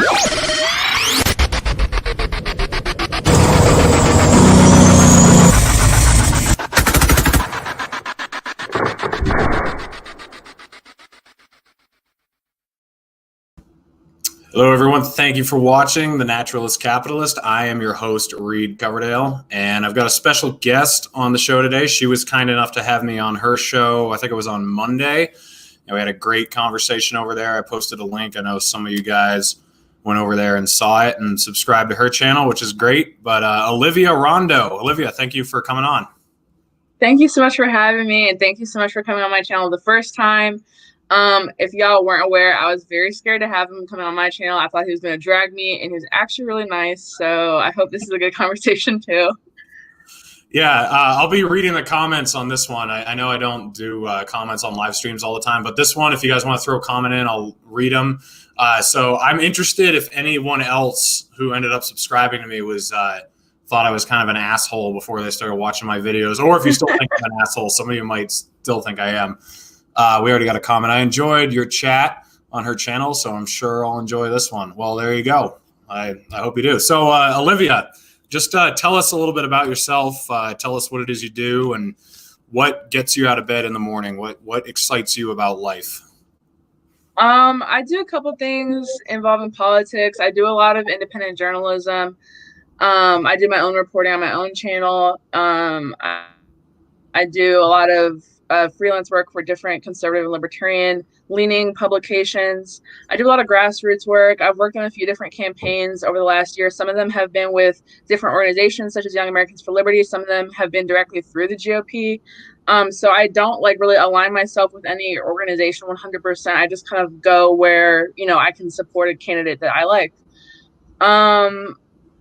Hello, everyone. Thank you for watching The Naturalist Capitalist. I am your host, Reed Coverdale, and I've got a special guest on the show today. She was kind enough to have me on her show. I think it was on Monday, and we had a great conversation over there. I posted a link. I know some of you guys went over there and saw it and subscribed to her channel, which is great. But Olivia Rondeau. Olivia, thank you for coming on. Thank you so much for having me, and thank you so much for coming on my channel the first time. If y'all weren't aware, I was very scared to have him coming on my channel. I thought he was going to drag me, and he was actually really nice. So I hope this is a good conversation too. Yeah, I'll be reading the comments on this one. I know I don't do comments on live streams all the time, but this one, if you guys want to throw a comment in, I'll read them. So I'm interested if anyone else who ended up subscribing to me was thought I was kind of an asshole before they started watching my videos, or if you still think I'm an asshole. Some of you might still think I am. We already got a comment. I enjoyed your chat on her channel, so I'm sure I'll enjoy this one. Well, there you go. I hope you do. So, Olivia, just tell us a little bit about yourself. Tell us what it is you do and what gets you out of bed in the morning. What excites you about life? I do a couple things involving politics. I do a lot of independent journalism. I do my own reporting on my own channel. I do a lot of freelance work for different conservative and libertarian leaning publications. I do a lot of grassroots work. I've worked on a few different campaigns over the last year. Some of them have been with different organizations such as Young Americans for Liberty. Some of them have been directly through the GOP. So I don't really align myself with any organization 100%. I just kind of go where, I can support a candidate that I like.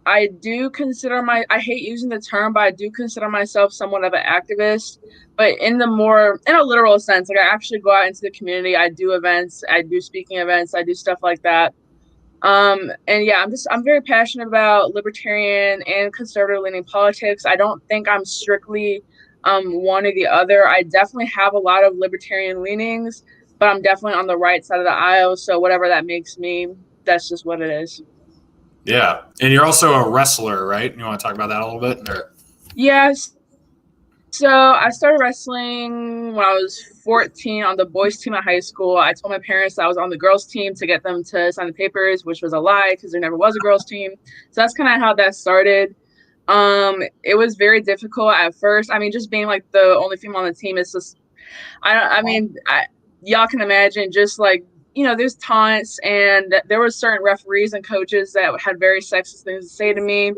I do consider I hate using the term, but I do consider myself somewhat of an activist, but in a literal sense. Like, I actually go out into the community. I do events, I do speaking events, I do stuff like that. And yeah, I'm very passionate about libertarian and conservative leaning politics. I don't think I'm strictly one or the other. I definitely have a lot of libertarian leanings, but I'm definitely on the right side of the aisle. So whatever that makes me, that's just what it is. Yeah. And you're also a wrestler, right? You want to talk about that a little bit? Or? Yes. So I started wrestling when I was 14 on the boys team at high school. I told my parents I was on the girls team to get them to sign the papers, which was a lie because there never was a girls team. So that's kind of how that started. It was very difficult at first. I mean, just being like the only female on the team is just, y'all can imagine just like, there's taunts, and there were certain referees and coaches that had very sexist things to say to me.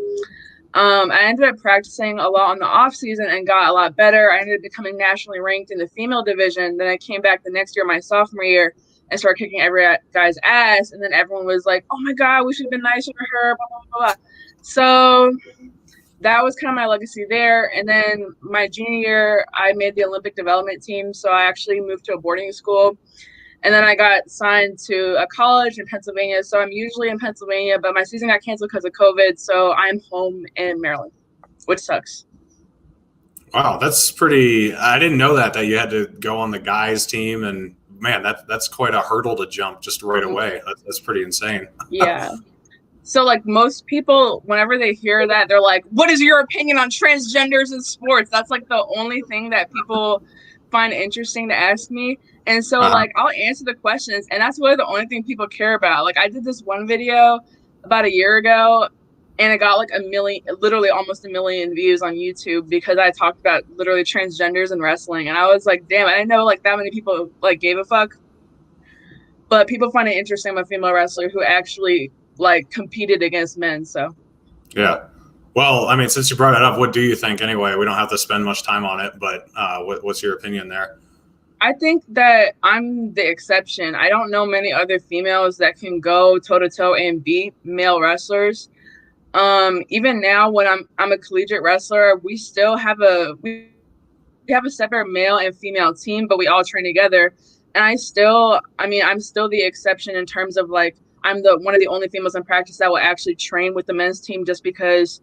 I ended up practicing a lot on the off season and got a lot better. I ended up becoming nationally ranked in the female division. Then I came back the next year, my sophomore year, and started kicking every guy's ass. And then everyone was like, "Oh my God, we should have been nicer to her." Blah blah blah blah. So that was kind of my legacy there. And then my junior year, I made the Olympic development team. So I actually moved to a boarding school. And then I got signed to a college in Pennsylvania. So I'm usually in Pennsylvania, but my season got canceled because of COVID. So I'm home in Maryland, which sucks. Wow, that's pretty. I didn't know that you had to go on the guys team, and man, that's quite a hurdle to jump just right away. That's pretty insane. Yeah. So like most people, whenever they hear that, they're like, "What is your opinion on transgenders in sports?" That's like the only thing that people find interesting to ask me. And so like I'll answer the questions, and that's really the only thing people care about. Like, I did this one video about a year ago, and it got like literally almost 1 million views on YouTube because I talked about literally transgenders and wrestling. And I was like, damn, I didn't know like that many people like gave a fuck. But people find it interesting. I'm a female wrestler who actually like competed against men. So yeah. Well, I mean, since you brought it up, what do you think anyway? We don't have to spend much time on it, but what's your opinion there? I think that I'm the exception. I don't know many other females that can go toe to toe and beat male wrestlers. Even now, when I'm a collegiate wrestler, we still have a separate male and female team, but we all train together. And I'm still the exception in terms of like I'm one of the only females in practice that will actually train with the men's team, just because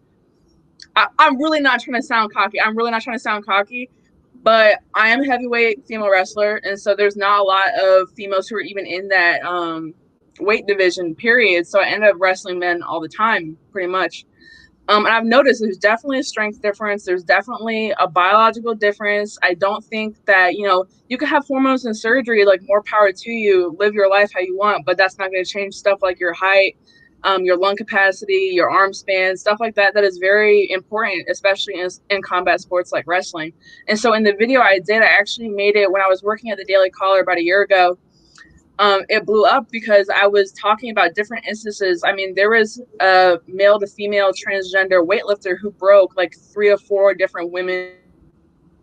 I'm really not trying to sound cocky. But I am a heavyweight female wrestler, and so there's not a lot of females who are even in that weight division, period. So I ended up wrestling men all the time, pretty much. And I've noticed there's definitely a strength difference. There's definitely a biological difference. I don't think that, you can have hormones and surgery, like more power to you, live your life how you want, but that's not going to change stuff like your height, your lung capacity, your arm span, stuff like that. That is very important, especially in combat sports like wrestling. And so in the video I did, I actually made it when I was working at the Daily Caller about a year ago. It blew up because I was talking about different instances. I mean, there was a male to female transgender weightlifter who broke like 3 or 4 different women's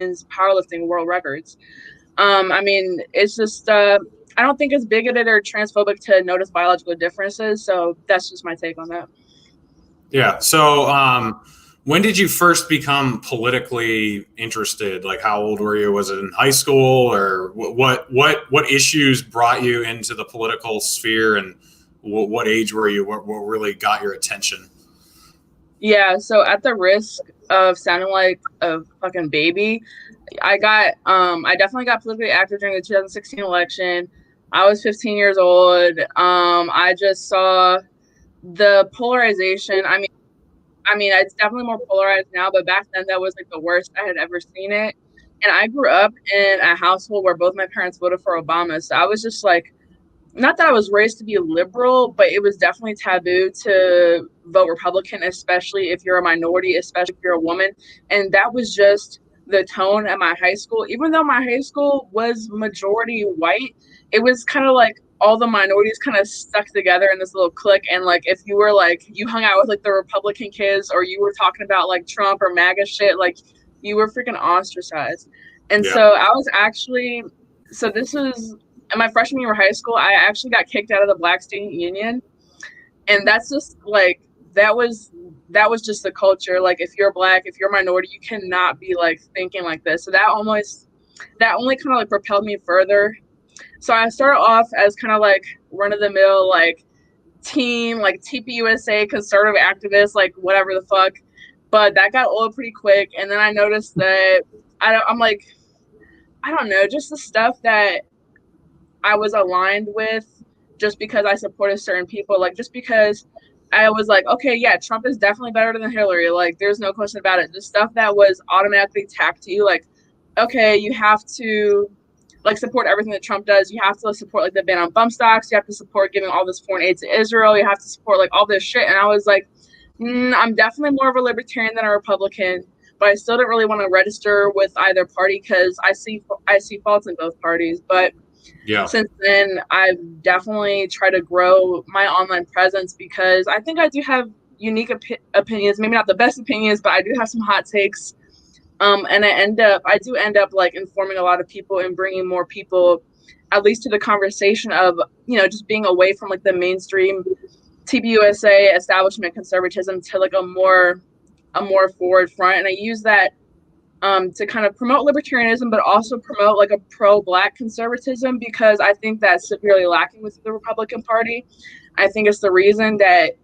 powerlifting world records. I mean, it's just, I don't think it's bigoted or transphobic to notice biological differences. So that's just my take on that. Yeah. So, when did you first become politically interested? Like, how old were you? Was it in high school, or what issues brought you into the political sphere, and what age were you? What really got your attention? Yeah. So at the risk of sounding like a fucking baby, I definitely got politically active during the 2016 election. I was 15 years old. I just saw the polarization. I mean, it's definitely more polarized now, but back then that was like the worst I had ever seen it. And I grew up in a household where both my parents voted for Obama. So I was just like, not that I was raised to be liberal, but it was definitely taboo to vote Republican, especially if you're a minority, especially if you're a woman. And that was just the tone at my high school. Even though my high school was majority white, it was kind of like all the minorities kind of stuck together in this little clique. And like, if you were like, you hung out with like the Republican kids, or you were talking about like Trump or MAGA shit, like you were freaking ostracized. And Yeah. so I was actually, so this was in my freshman year of high school. I actually got kicked out of the Black Student Union. And that's just like, that was just the culture. Like, if you're Black, if you're a minority, you cannot be like thinking like this. So that only kind of like propelled me further. So I started off as kind of like run of the mill, like team, like TPUSA, conservative activist, like whatever the fuck. But that got old pretty quick. And then I noticed that I'm like, I don't know, just the stuff that I was aligned with, just because I supported certain people, like just because I was like, okay, yeah, Trump is definitely better than Hillary. Like, there's no question about it. The stuff that was automatically tacked to you, like, okay, you have to like support everything that Trump does. You have to like, support like the ban on bump stocks. You have to support giving all this foreign aid to Israel. You have to support like all this shit. And I was like, I'm definitely more of a libertarian than a Republican, but I still didn't really want to register with either party because I see faults in both parties. But Yeah. since then, I've definitely tried to grow my online presence because I think I do have unique opinions, maybe not the best opinions, but I do have some hot takes. And I do end up like informing a lot of people and bringing more people, at least to the conversation of, just being away from like the mainstream TPUSA establishment conservatism to like a more forward front. And I use that to kind of promote libertarianism, but also promote like a pro-Black conservatism, because I think that's severely lacking with the Republican Party. I think it's the reason that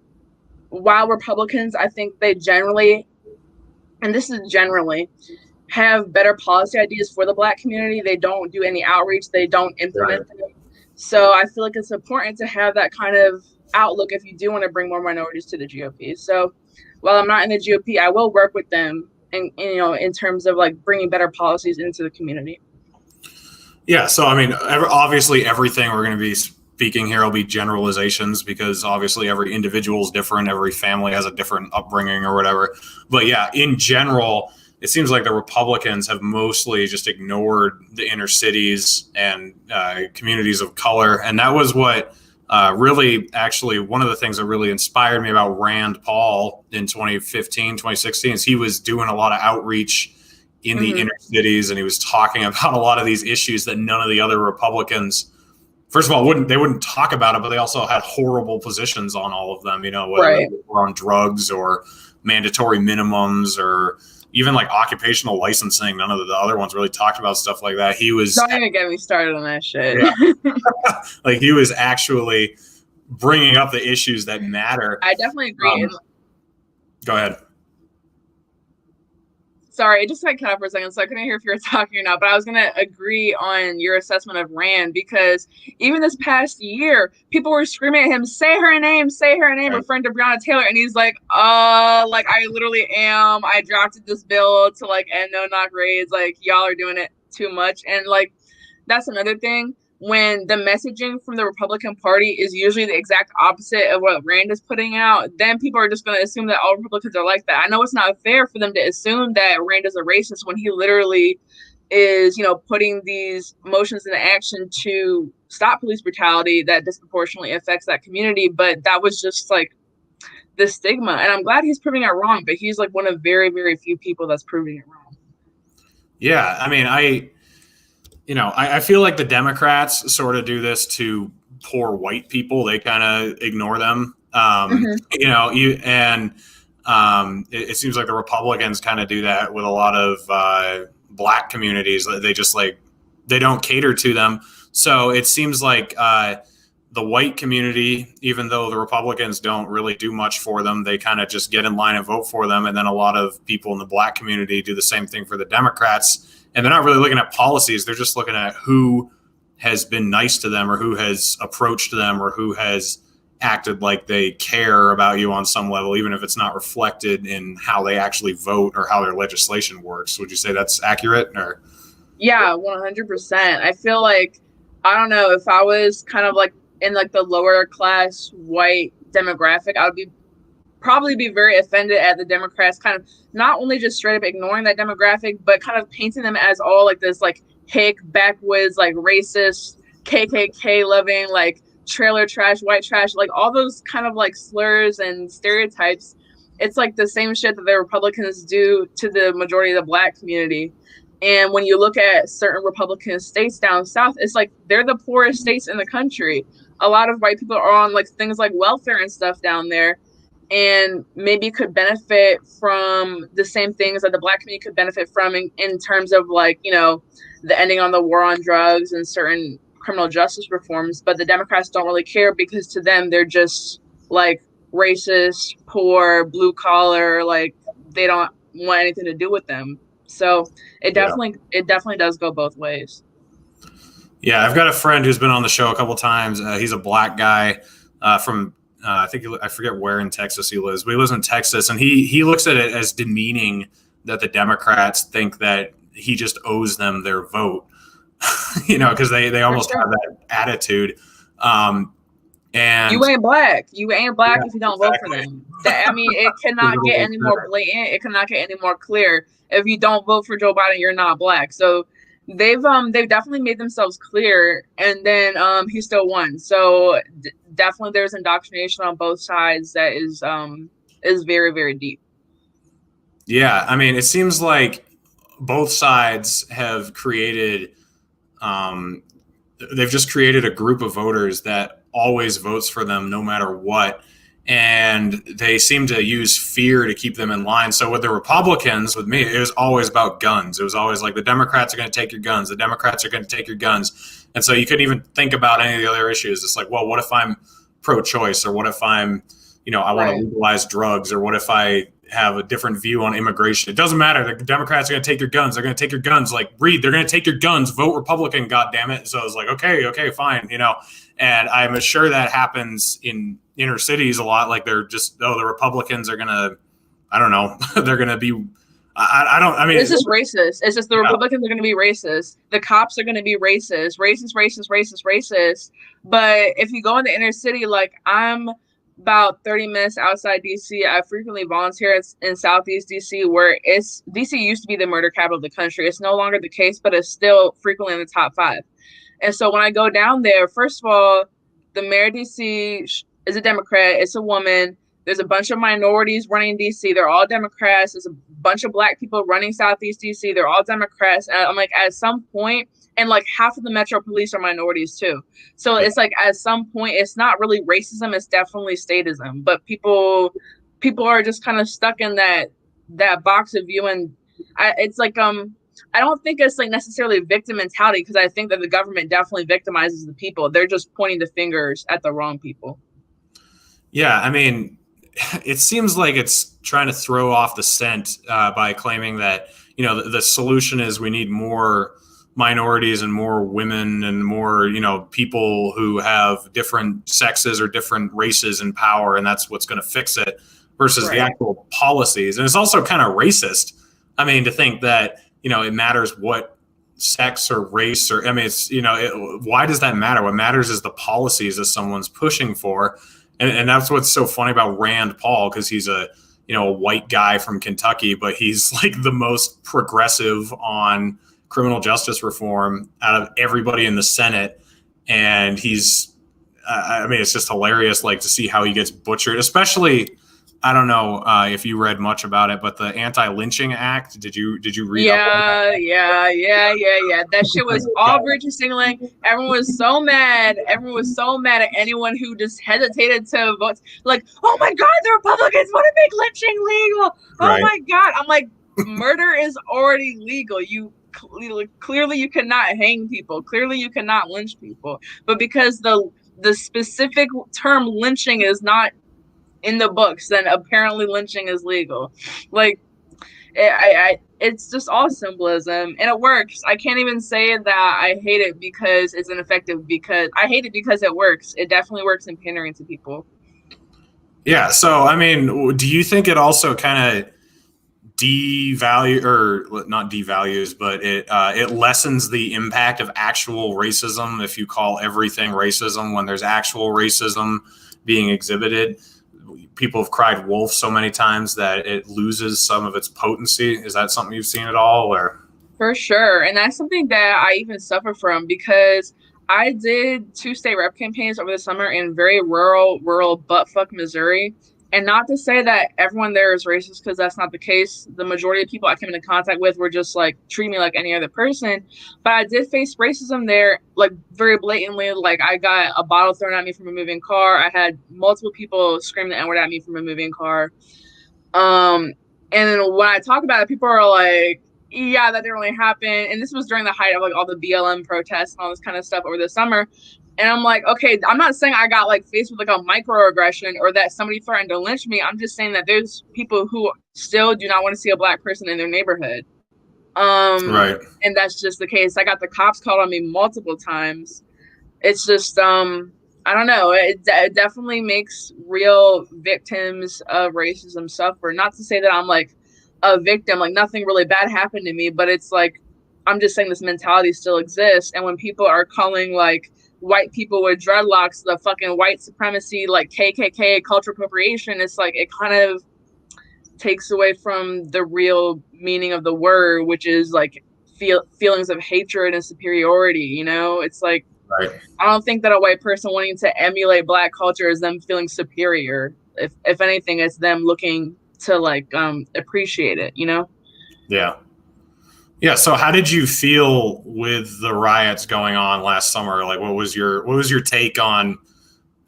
while Republicans, I think they generally, and this is generally, have better policy ideas for the Black community, they don't do any outreach, they don't implement them. So I feel like it's important to have that kind of outlook if you do want to bring more minorities to the GOP. So while I'm not in the GOP, I will work with them and in terms of like bringing better policies into the community. Yeah. So, I mean, obviously everything we're going to be speaking here will be generalizations, because obviously every individual is different. Every family has a different upbringing or whatever. But yeah, in general, it seems like the Republicans have mostly just ignored the inner cities and communities of color. And that was what really, actually, one of the things that really inspired me about Rand Paul in 2015, 2016 is he was doing a lot of outreach in the inner cities, and he was talking about a lot of these issues that none of the other Republicans, first of all, wouldn't talk about it, but they also had horrible positions on all of them, whether they were on drugs or mandatory minimums or even like occupational licensing. None of the other ones really talked about stuff like that. He was, don't even get me started on that shit. Yeah. Like, he was actually bringing up the issues that matter. I definitely agree. Go ahead. Sorry, it just got cut off for a second, so I couldn't hear if you were talking or not. But I was gonna agree on your assessment of Rand, because even this past year, people were screaming at him, "Say her name, Right. referring to Breonna Taylor," and he's like, like I literally am. I drafted this bill to like end no-knock raids. Like y'all are doing it too much." And like that's another thing. When the messaging from the Republican Party is usually the exact opposite of what Rand is putting out, then people are just going to assume that all Republicans are like that. I know it's not fair for them to assume that Rand is a racist when he literally is, you know, putting these motions into action to stop police brutality that disproportionately affects that community. But that was just like the stigma. And I'm glad he's proving it wrong, but he's like one of very, very few people that's proving it wrong. Yeah. I mean, I feel like the Democrats sort of do this to poor white people. They kind of ignore them. It seems like the Republicans kind of do that with a lot of black communities. They just they don't cater to them. So it seems like the white community, even though the Republicans don't really do much for them, they kind of just get in line and vote for them. And then a lot of people in the black community do the same thing for the Democrats. And they're not really looking at policies. They're just looking at who has been nice to them or who has approached them or who has acted like they care about you on some level, even if it's not reflected in how they actually vote or how their legislation works. Would you say that's accurate? Or yeah, 100%. I feel like, I don't know, if I was kind of like in like the lower class white demographic, I would probably be very offended at the Democrats kind of not only just straight up ignoring that demographic, but kind of painting them as all like this like hick, backwoods, like racist, KKK loving, like trailer trash, white trash, like all those kind of like slurs and stereotypes. It's like the same shit that the Republicans do to the majority of the black community. And when you look at certain Republican states down south, it's like they're the poorest states in the country. A lot of white people are on like things like welfare and stuff down there, and maybe could benefit from the same things that the black community could benefit from in terms of like, you know, the ending on the war on drugs and certain criminal justice reforms. But the Democrats don't really care, because to them, they're just like racist, poor, blue collar, like they don't want anything to do with them. So it definitely does go both ways. yeah, I've got a friend who's been on the show a couple times. He's a black guy from I forget where in Texas he lives, but he lives in Texas, and he looks at it as demeaning that the Democrats think that he just owes them their vote, because they almost have that attitude. And you ain't black. You ain't black if you don't vote exactly. for them. I mean, it cannot get any more blatant. It cannot get any more clear. If you don't vote for Joe Biden, you're not black. So they've definitely made themselves clear, and then he still won. So definitely there's indoctrination on both sides that is very, very deep. Yeah, I mean, it seems like both sides have created they've just created a group of voters that always votes for them no matter what. And they seem to use fear to keep them in line. So with the Republicans, with me, it was always about guns. It was always like the Democrats are going to take your guns. The Democrats are going to take your guns. And so you couldn't even think about any of the other issues. It's like, well, what if I'm pro-choice, or what if I'm, I want to legalize drugs, or what if I have a different view on immigration? It doesn't matter. The Democrats are going to take your guns. They're going to take your guns. Like, Reed, they're going to take your guns. Vote Republican, goddammit. So I was like, okay, fine, And I'm sure that happens in inner cities a lot. Like they're just, the Republicans are going to, I don't know, they're going to be, I mean. It's just racist. It's just the Republicans are going to be racist. The cops are going to be racist. But if you go in the inner city, like I'm about 30 minutes outside DC. I frequently volunteer in Southeast DC, where DC used to be the murder capital of the country. It's no longer the case, but it's still frequently in the top 5. And so when I go down there, first of all, the mayor of DC is a Democrat. It's a woman. There's a bunch of minorities running DC. They're all Democrats. There's a bunch of black people running Southeast DC. They're all Democrats. And I'm like, at some point, and like half of the Metro Police are minorities too. So it's like at some point, it's not really racism. It's definitely statism. But people are just kind of stuck in that box of view. And it's like, I don't think it's like necessarily victim mentality, because I think that the government definitely victimizes the people. They're just pointing the fingers at the wrong people. Yeah, I mean, it seems like it's trying to throw off the scent by claiming that, you know, the solution is we need more minorities and more women and more, you know, people who have different sexes or different races in power, and that's what's going to fix it, versus the actual policies. And it's also kind of racist. I mean, to think that, you know, it matters what sex or race or, I mean, it's, you know, why does that matter? What matters is the policies that someone's pushing for. And that's what's so funny about Rand Paul, because he's a, you know, a white guy from Kentucky, but he's like the most progressive on criminal justice reform out of everybody in the Senate. And he's, I mean, it's just hilarious, like, to see how he gets butchered, especially, I don't know if you read much about it, but the Anti-Lynching Act, did you read up on that? Yeah. That shit was all virtue signaling. Everyone was so mad. Everyone was so mad at anyone who just hesitated to vote. Like, oh my God, the Republicans want to make lynching legal. Oh my God. I'm like, murder is already legal. You clearly you cannot hang people. Clearly you cannot lynch people. But because the specific term lynching is not in the books, then apparently lynching is legal. Like, it's just all symbolism, and it works. I can't even say that I hate it because it's ineffective, because I hate it because it works. It definitely works in pandering to people. Yeah. So, I mean, do you think it also kind of devalue, or not devalues, but it lessens the impact of actual racism if you call everything racism when there's actual racism being exhibited? People have cried wolf so many times that it loses some of its potency. Is that something you've seen at all? Or? For sure. And that's something that I even suffer from, because I did 2 state rep campaigns over the summer in very rural buttfuck Missouri. And not to say that everyone there is racist, because that's not the case. The majority of people I came into contact with were just like, treat me like any other person. But I did face racism there, like, very blatantly. Like, I got a bottle thrown at me from a moving car. I had multiple people scream the N-word at me from a moving car. And then when I talk about it, people are like, yeah, that didn't really happen. And this was during the height of like all the BLM protests and all this kind of stuff over the summer. And I'm like, okay, I'm not saying I got like faced with like a microaggression or that somebody threatened to lynch me. I'm just saying that there's people who still do not want to see a Black person in their neighborhood. And that's just the case. I got the cops called on me multiple times. It's just, I don't know. It definitely makes real victims of racism suffer. Not to say that I'm like a victim, like nothing really bad happened to me, but it's like, I'm just saying this mentality still exists. And when people are calling like white people with dreadlocks the fucking white supremacy, like KKK cultural appropriation, it's like, it kind of takes away from the real meaning of the word, which is like feelings of hatred and superiority. You know, it's like, I don't think that a white person wanting to emulate Black culture is them feeling superior. If anything, it's them looking to like appreciate it, you know? Yeah. So how did you feel with the riots going on last summer? Like, what was your take on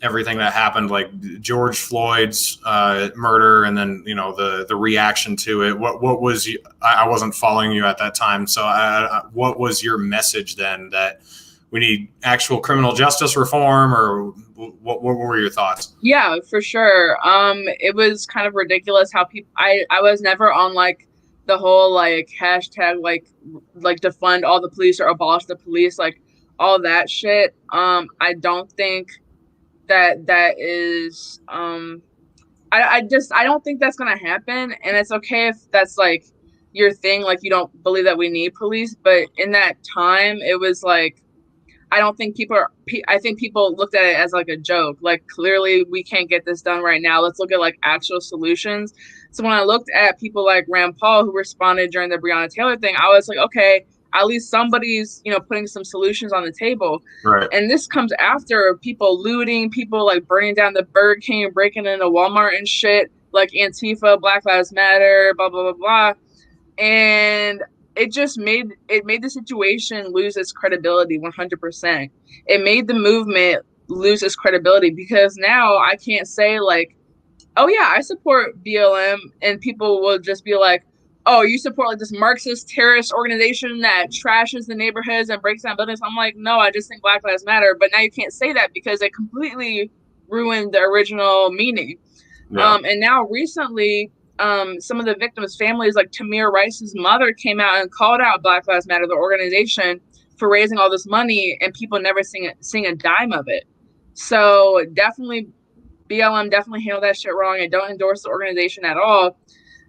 everything that happened, like George Floyd's murder, and then, you know, the reaction to it? What was I wasn't following you at that time. So what was your message then, that we need actual criminal justice reform, or what were your thoughts? Yeah, for sure. It was kind of ridiculous how people, I was never on like the whole like hashtag like defund all the police or abolish the police, like all that shit. I don't think that is, I don't think that's gonna happen. And it's okay if that's like your thing, like you don't believe that we need police. But in that time, it was like, I don't think I think people looked at it as like a joke. Like, clearly we can't get this done right now. Let's look at like actual solutions. So when I looked at people like Rand Paul who responded during the Breonna Taylor thing, I was like, okay, at least somebody's, you know, putting some solutions on the table. And this comes after people looting, people like burning down the Burger King, breaking into Walmart and shit, like Antifa, Black Lives Matter, blah, blah, blah, blah. And it just made the situation lose its credibility 100%. It made the movement lose its credibility, because now I can't say like, oh yeah, I support BLM, and people will just be like, oh, you support like this Marxist terrorist organization that trashes the neighborhoods and breaks down buildings. I'm like, no, I just think Black Lives Matter. But now you can't say that because it completely ruined the original meaning. Yeah. And now recently, some of the victims' families, like Tamir Rice's mother, came out and called out Black Lives Matter, the organization, for raising all this money, and people never seeing a dime of it. So definitely, BLM definitely handled that shit wrong. I don't endorse the organization at all,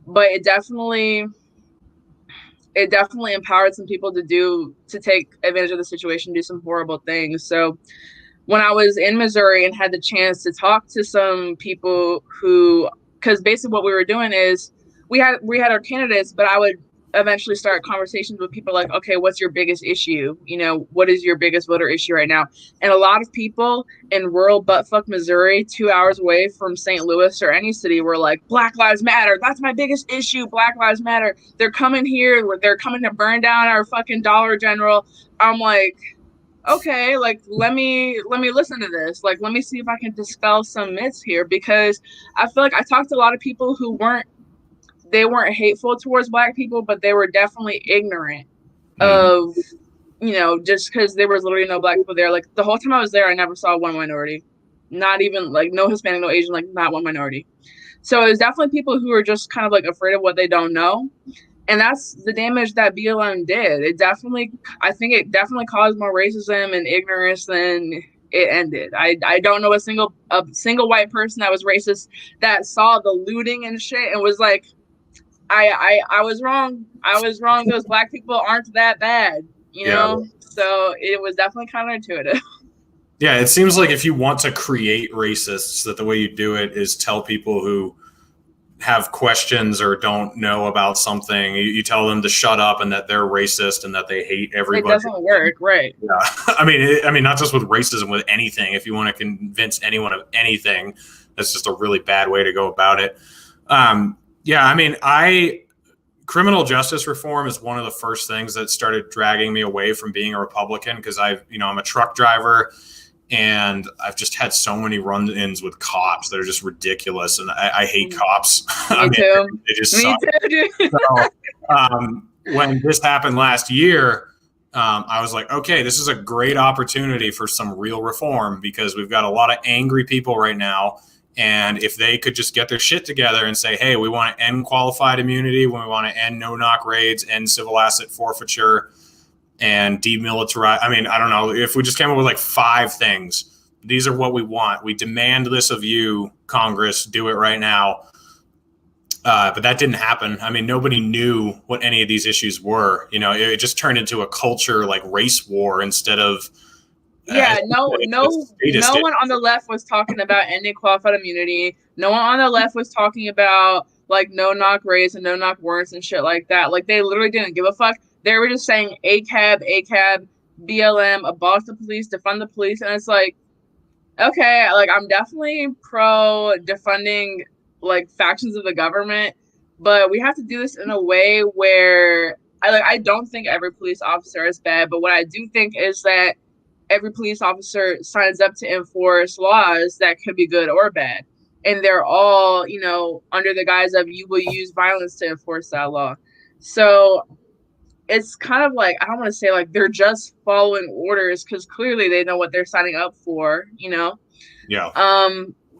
but it definitely empowered some people to take advantage of the situation, do some horrible things. So when I was in Missouri and had the chance to talk to some people who, because basically what we were doing is we had our candidates, but I would eventually start conversations with people like, okay, what's your biggest issue? You know, what is your biggest voter issue right now? And a lot of people in rural buttfuck Missouri, 2 hours away from St. Louis or any city, were like, Black Lives Matter. That's my biggest issue. Black Lives Matter. They're coming here. They're coming to burn down our fucking Dollar General. I'm like, okay, like let me listen to this. Like, let me see if I can dispel some myths here, because I feel like I talked to a lot of people who weren't hateful towards Black people, but they were definitely ignorant of, you know, just because there was literally no Black people there. Like the whole time I was there, I never saw one minority, not even like no Hispanic, no Asian, like not one minority. So it was definitely people who were just kind of like afraid of what they don't know. And that's the damage that BLM did. I think it definitely caused more racism and ignorance than it ended. I don't know a single white person that was racist that saw the looting and shit and was like, I was wrong. I was wrong. Those Black people aren't that bad, you know? So it was definitely counterintuitive. Yeah, it seems like if you want to create racists, that the way you do it is tell people who have questions or don't know about something, you tell them to shut up and that they're racist and that they hate everybody. It doesn't work, right? Yeah, I mean, not just with racism, with anything. If you want to convince anyone of anything, that's just a really bad way to go about it. Yeah, I mean, criminal justice reform is one of the first things that started dragging me away from being a Republican, because I'm a truck driver. And I've just had so many run-ins with cops that are just ridiculous, and I hate cops. Me too. They just Me suck. too, dude. So, when this happened last year, I was like, okay, this is a great opportunity for some real reform, because we've got a lot of angry people right now. And if they could just get their shit together and say, hey, we want to end qualified immunity, we want to end no-knock raids, end civil asset forfeiture, and demilitarize. I mean, I don't know, if we just came up with like 5 things, these are what we want. We demand this of you, Congress, do it right now. But that didn't happen. I mean, nobody knew what any of these issues were. You know, it just turned into a culture like race war instead of. No one on the left was talking about ending qualified immunity. No one on the left was talking about like no-knock raids and no-knock warrants and shit like that. Like, they literally didn't give a fuck. They were just saying ACAB, BLM, abolish the police, defund the police. And it's like, okay, like I'm definitely pro defunding like factions of the government, but we have to do this in a way where I don't think every police officer is bad, but what I do think is that every police officer signs up to enforce laws that could be good or bad. And they're all, you know, under the guise of you will use violence to enforce that law. So it's kind of like, I don't want to say like they're just following orders, because clearly they know what they're signing up for, you know? Yeah.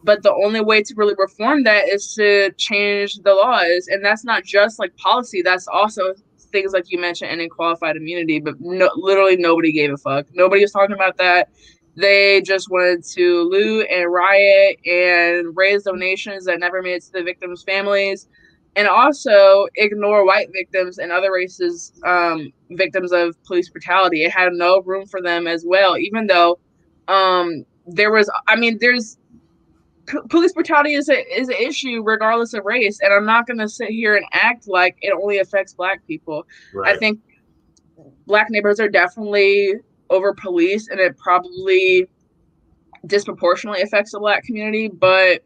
But the only way to really reform that is to change the laws. And that's not just like policy. That's also things like you mentioned, ending qualified immunity, but literally nobody gave a fuck. Nobody was talking about that. They just wanted to loot and riot and raise donations that never made it to the victims' families, and also ignore white victims and other races, victims of police brutality. It had no room for them as well, even though there's police brutality is an issue regardless of race, and I'm not going to sit here and act like it only affects Black people. Right. I think Black neighborhoods are definitely over policed, and it probably disproportionately affects the Black community, but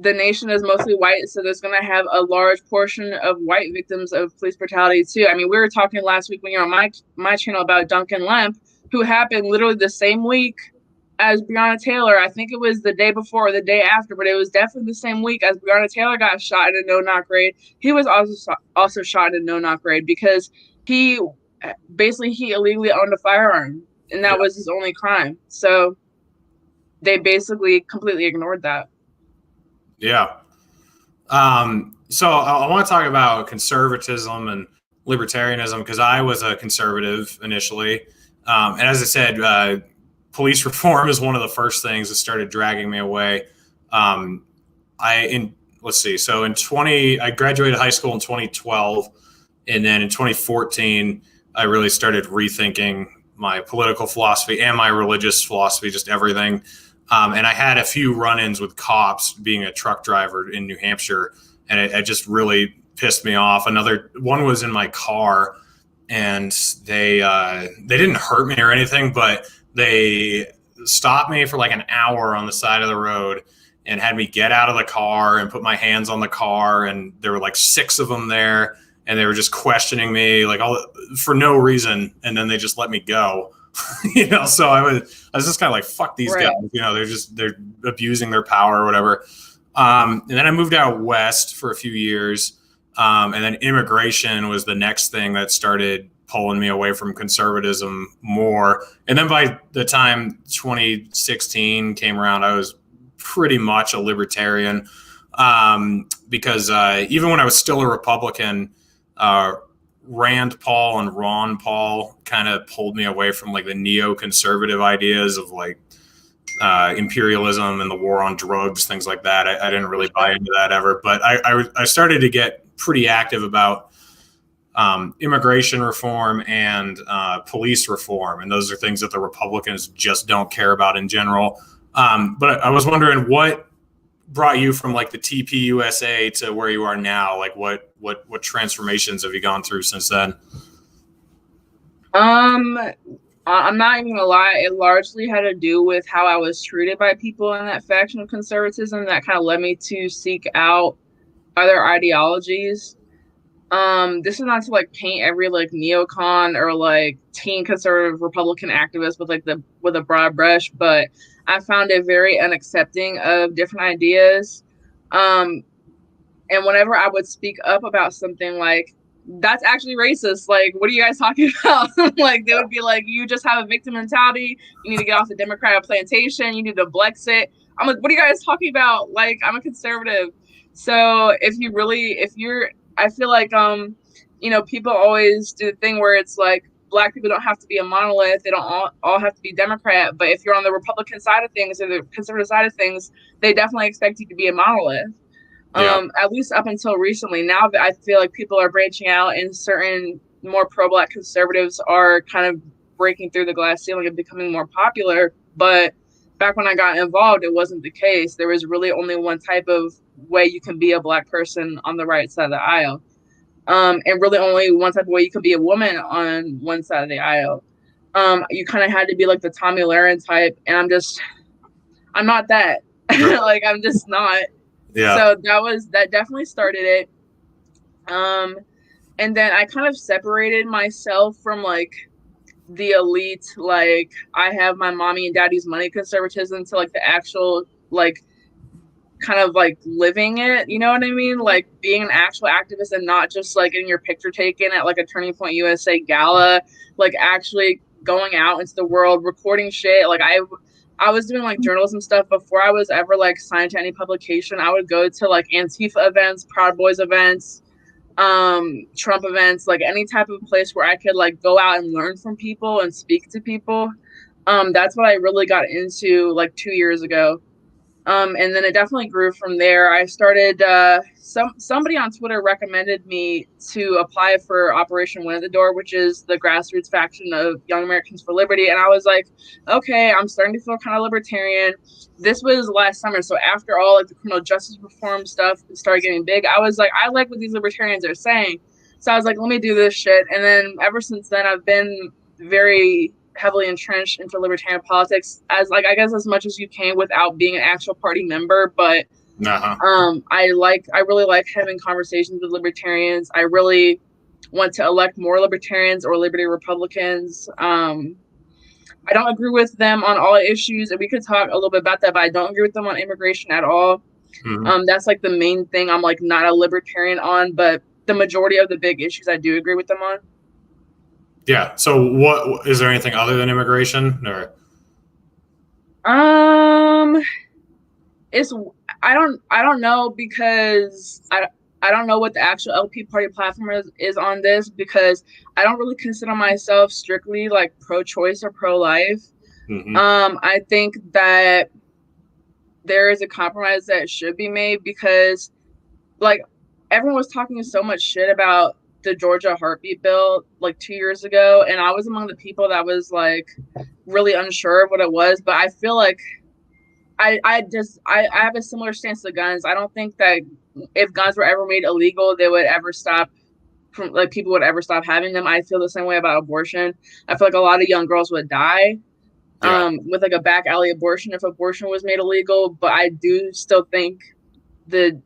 the nation is mostly white, so there's going to have a large portion of white victims of police brutality too. I mean, we were talking last week when you were on my channel about Duncan Lemp, who happened literally the same week as Breonna Taylor. I think it was the day before or the day after, but it was definitely the same week as Breonna Taylor got shot in a no-knock raid. He was also shot in a no-knock raid because he illegally owned a firearm, and that was his only crime. So they basically completely ignored that. Yeah. So I want to talk about conservatism and libertarianism because I was a conservative initially. And as I said, police reform is one of the first things that started dragging me away. Um, let's see. So I graduated high school in 2012, and then in 2014, I really started rethinking my political philosophy and my religious philosophy, just everything. And I had a few run-ins with cops being a truck driver in New Hampshire, and it just really pissed me off. Another one was in my car, and they didn't hurt me or anything, but they stopped me for like an hour on the side of the road and had me get out of the car and put my hands on the car, and there were like 6 of them there, and they were just questioning me like all for no reason, and then they just let me go. So I was just kind of like, fuck these guys. They're abusing their power or whatever. And then I moved out west for a few years. And then immigration was the next thing that started pulling me away from conservatism more. And then by the time 2016 came around, I was pretty much a libertarian, because even when I was still a Republican, Rand Paul and Ron Paul kind of pulled me away from like the neoconservative ideas of like imperialism and the war on drugs, things like that. I didn't really buy into that ever, but I started to get pretty active about immigration reform and police reform, and those are things that the Republicans just don't care about in general. But I was wondering what brought you from like the TPUSA to where you are now. Like what transformations have you gone through since then? I'm not even gonna lie, it largely had to do with how I was treated by people in that faction of conservatism that kind of led me to seek out other ideologies. This is not to like paint every like neocon or like teen conservative Republican activist with a broad brush, but I found it very unaccepting of different ideas. And whenever I would speak up about something like, that's actually racist, like, what are you guys talking about? Like, they would be like, you just have a victim mentality. You need to get off the Democratic plantation. You need to Blexit. I'm like, what are you guys talking about? Like, I'm a conservative. So I feel like, people always do the thing where it's like, Black people don't have to be a monolith. They don't all have to be Democrat. But if you're on the Republican side of things or the conservative side of things, they definitely expect you to be a monolith. Yeah. At least up until recently. Now I feel like people are branching out, and certain more pro-Black conservatives are kind of breaking through the glass ceiling and becoming more popular. But back when I got involved, it wasn't the case. There was really only one type of way you can be a Black person on the right side of the aisle. And really only one type of way you could be a woman on one side of the aisle. You kind of had to be like the Tomi Lahren type, and I'm not that. Like, I'm just not. Yeah. So that definitely started it. And then I kind of separated myself from like the elite, like I have my mommy and daddy's money conservatism, to like the actual like kind of like living it, you know what I mean? Like being an actual activist and not just like getting your picture taken at like a Turning Point USA gala, like actually going out into the world, recording shit. Like I was doing like journalism stuff before I was ever like signed to any publication. I would go to like Antifa events, Proud Boys events, Trump events, like any type of place where I could like go out and learn from people and speak to people. That's what I really got into like 2 years ago. And then it definitely grew from there. I started, somebody on Twitter recommended me to apply for Operation Win at the Door, which is the grassroots faction of Young Americans for Liberty. And I was like, okay, I'm starting to feel kind of libertarian. This was last summer. So after all like the criminal justice reform stuff started getting big, I was like, I like what these libertarians are saying. So I was like, let me do this shit. And then ever since then, I've been very heavily entrenched into libertarian politics, as like I guess as much as you can without being an actual party member. But I really like having conversations with libertarians. I really want to elect more libertarians or liberty Republicans. I don't agree with them on all issues, and we could talk a little bit about that, but I don't agree with them on immigration at all. That's like the main thing I'm like not a libertarian on, but the majority of the big issues I do agree with them on. Yeah. So what is there anything other than immigration or? it's I don't know because I don't know what the actual LP party platform is on this, because I don't really consider myself strictly like pro-choice or pro-life. Mm-hmm. I think that there is a compromise that should be made, because like everyone was talking so much shit about the Georgia heartbeat bill like 2 years ago, and I was among the people that was like really unsure of what it was. But I feel like I have a similar stance to guns. I don't think that if guns were ever made illegal, they would ever stop from like people would ever stop having them. I feel the same way about abortion. I feel like a lot of young girls would die Yeah. with like a back alley abortion if abortion was made illegal. But I do still think the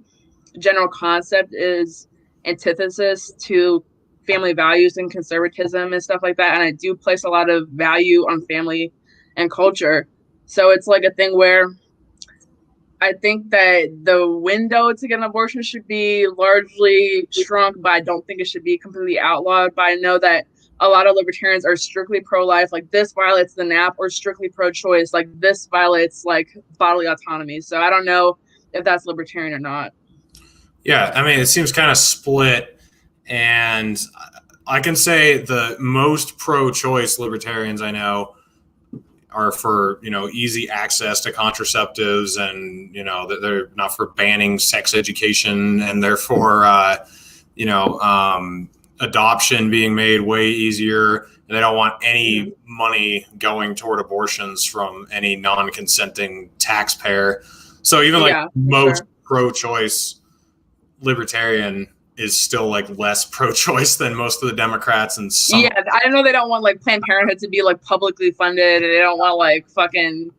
general concept is antithesis to family values and conservatism and stuff like that. And I do place a lot of value on family and culture. So it's like a thing where I think that the window to get an abortion should be largely shrunk, but I don't think it should be completely outlawed. But I know that a lot of libertarians are strictly pro-life, like this violates the NAP, or strictly pro-choice, like this violates like bodily autonomy. So I don't know if that's libertarian or not. Yeah, I mean, it seems kind of split, and I can say the most pro-choice libertarians I know are for, easy access to contraceptives, and they're not for banning sex education, and they're for adoption being made way easier, and they don't want any money going toward abortions from any non-consenting taxpayer. So even like most pro-choice libertarian is still like less pro-choice than most of the Democrats. And I know they don't want like Planned Parenthood to be like publicly funded, and they don't want like fucking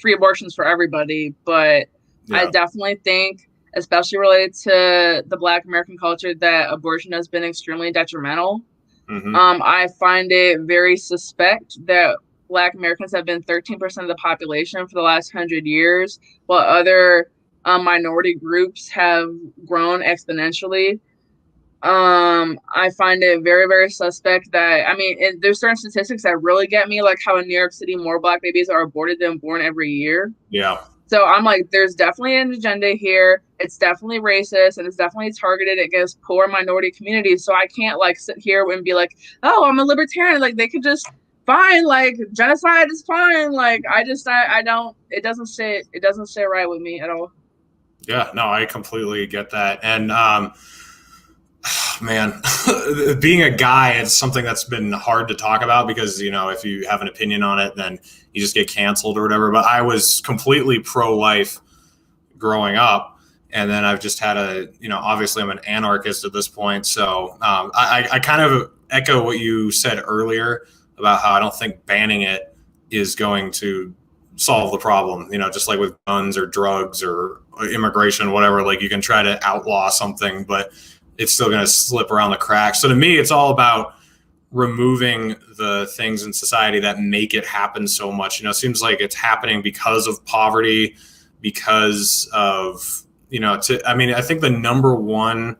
free abortions for everybody. But I definitely think, especially related to the Black American culture, that abortion has been extremely detrimental. Mm-hmm. I find it very suspect that Black Americans have been 13% of the population for the last 100 years, while other minority groups have grown exponentially. I find it very, very suspect that, I mean, there's certain statistics that really get me, like how in New York City more Black babies are aborted than born every year. Yeah. So I'm like, there's definitely an agenda here. It's definitely racist, and it's definitely targeted against poor minority communities. So I can't like sit here and be like, oh, I'm a libertarian. Like they could just fine, like genocide is fine. Like I don't. It doesn't sit right with me at all. Yeah, no, I completely get that. And man, being a guy, it's something that's been hard to talk about because, if you have an opinion on it, then you just get canceled or whatever. But I was completely pro-life growing up. And then I've just had obviously I'm an anarchist at this point. So I kind of echo what you said earlier about how I don't think banning it is going to solve the problem, just like with guns or drugs or immigration, whatever. Like you can try to outlaw something, but it's still going to slip around the cracks. So to me, it's all about removing the things in society that make it happen so much. It seems like it's happening because of poverty, because of, I think the number one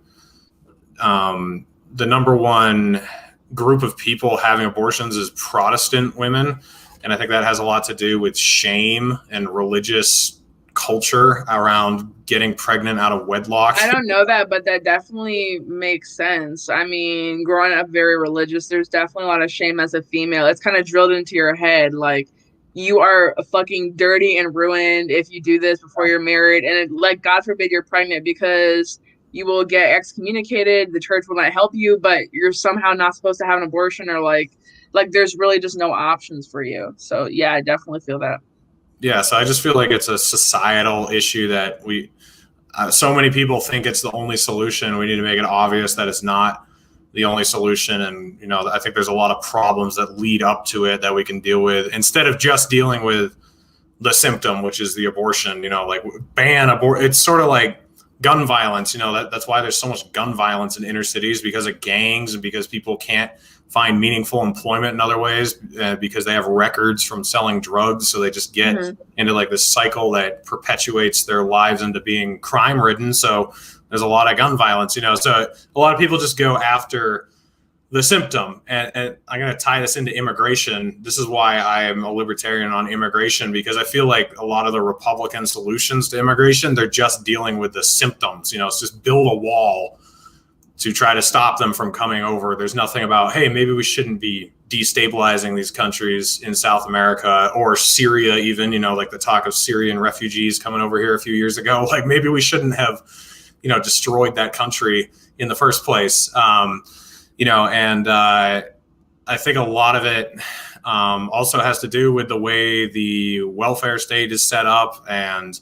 group of people having abortions is Protestant women. And I think that has a lot to do with shame and religious culture around getting pregnant out of wedlock. I don't know that, but that definitely makes sense. I mean, growing up very religious, there's definitely a lot of shame as a female. It's kind of drilled into your head, like you are fucking dirty and ruined if you do this before you're married, and like God forbid you're pregnant, because you will get excommunicated. The church will not help you, but you're somehow not supposed to have an abortion, or like there's really just no options for you. So yeah, I definitely feel that. Yeah, so I just feel like it's a societal issue that so many people think it's the only solution. We need to make it obvious that it's not the only solution. And, I think there's a lot of problems that lead up to it that we can deal with instead of just dealing with the symptom, which is the abortion, like ban abortion. It's sort of like gun violence, that's why there's so much gun violence in inner cities, because of gangs and because people can't find meaningful employment in other ways because they have records from selling drugs. So they just get into like this cycle that perpetuates their lives into being crime ridden. So there's a lot of gun violence, so a lot of people just go after the symptom. And I'm going to tie this into immigration. This is why I am a libertarian on immigration, because I feel like a lot of the Republican solutions to immigration, they're just dealing with the symptoms. It's just build a wall to try to stop them from coming over. There's nothing about, hey, maybe we shouldn't be destabilizing these countries in South America or Syria, even, like the talk of Syrian refugees coming over here a few years ago. Like maybe we shouldn't have, destroyed that country in the first place. And I think a lot of it also has to do with the way the welfare state is set up. And,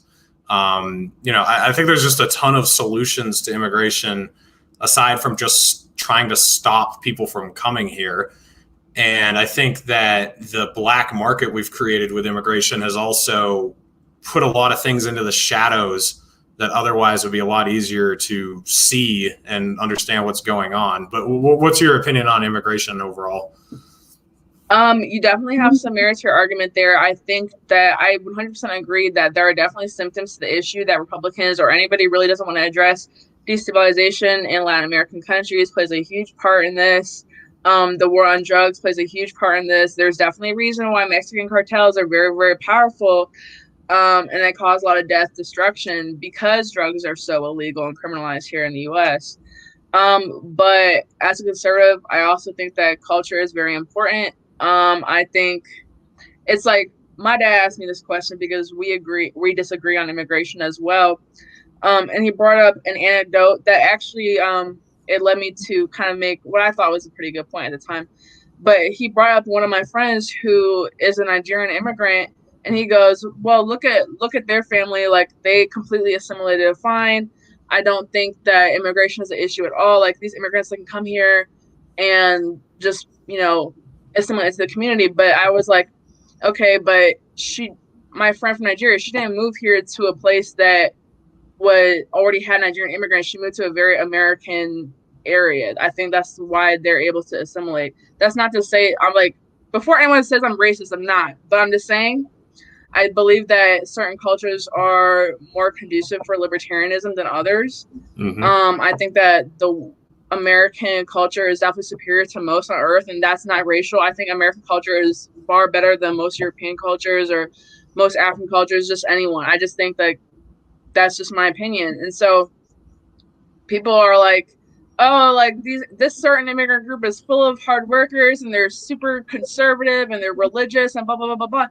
I think there's just a ton of solutions to immigration aside from just trying to stop people from coming here. And I think that the black market we've created with immigration has also put a lot of things into the shadows that otherwise would be a lot easier to see and understand what's going on. But what's your opinion on immigration overall? You definitely have some merit to your argument there. I think that I 100% agree that there are definitely symptoms to the issue that Republicans or anybody really doesn't want to address. Destabilization in Latin American countries plays a huge part in this. The war on drugs plays a huge part in this. There's definitely a reason why Mexican cartels are very, very powerful, and they cause a lot of death, destruction, because drugs are so illegal and criminalized here in the U.S. But as a conservative, I also think that culture is very important. I think it's like my dad asked me this question because we disagree on immigration as well. And he brought up an anecdote that actually it led me to kind of make what I thought was a pretty good point at the time. But he brought up one of my friends who is a Nigerian immigrant, and he goes, well, look at their family. Like, they completely assimilated fine. I don't think that immigration is an issue at all. Like, these immigrants that can come here and just, assimilate to the community. But I was like, okay, but my friend from Nigeria, she didn't move here to a place that already had Nigerian immigrants. She moved to a very American area. I think that's why they're able to assimilate. That's not to say I'm like, before anyone says I'm racist, I'm not. But I'm just saying, I believe that certain cultures are more conducive for libertarianism than others. Mm-hmm. I think that the American culture is definitely superior to most on earth, and that's not racial. I think American culture is far better than most European cultures or most African cultures, just anyone. I just think that that's just my opinion. And so people are like, oh, like this certain immigrant group is full of hard workers and they're super conservative and they're religious and blah, blah, blah, blah, blah.